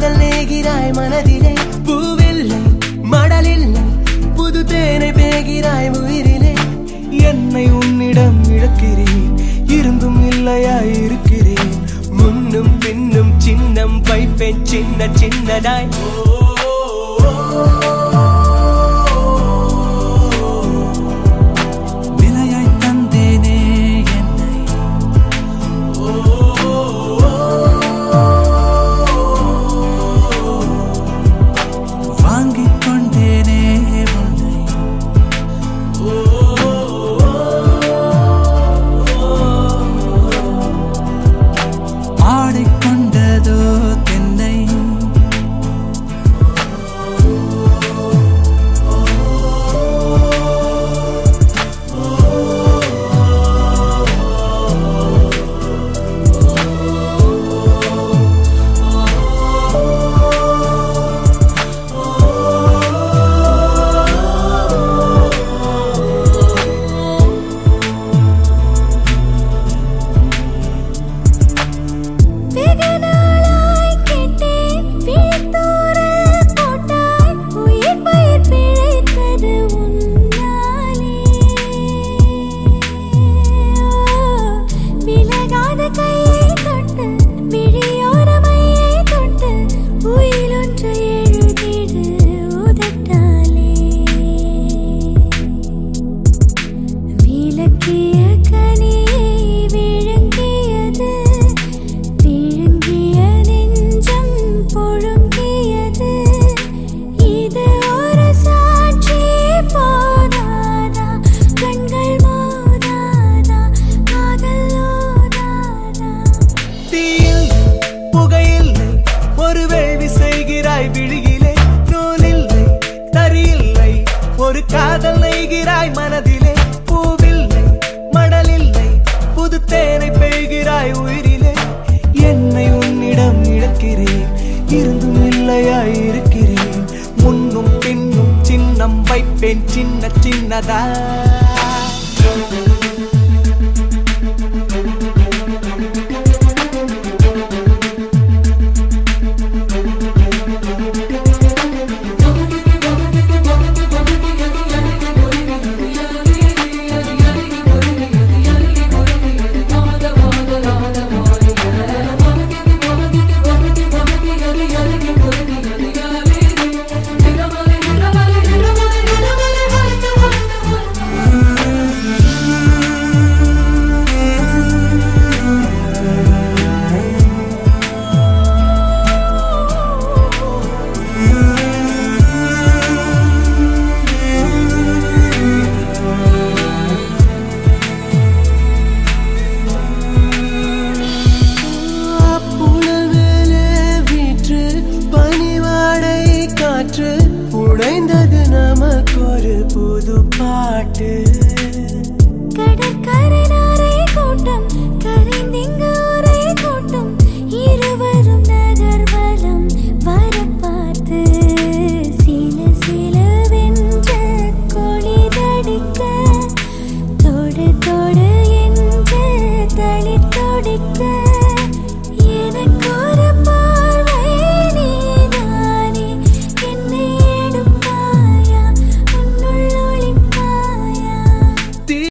காதல் நேகிறாய் மனதிலே பூவில்லை மடலில்லை புது தேனை பேகிறாய் உயிரிலே என்னை உன்னிடம் இழக்கிறேன் இருந்தும் இல்லையாய் இருக்கிறேன் முன்னும் பின்னும் சின்னம் வைப்பேன் சின்ன சின்னதாய் ஒரு காதல் நெய்கிறாய் மனதிலே பூவில்லை மடலில்லை புது தேனை பெய்கிறாய் உயிரிலே என்னை உன்னிடம் இழக்கிறேன் இருந்தும் இல்லையாய் இருக்கிறேன் முன்னும் பின்னும் சின்னம் வைப்பேன் சின்ன சின்னதா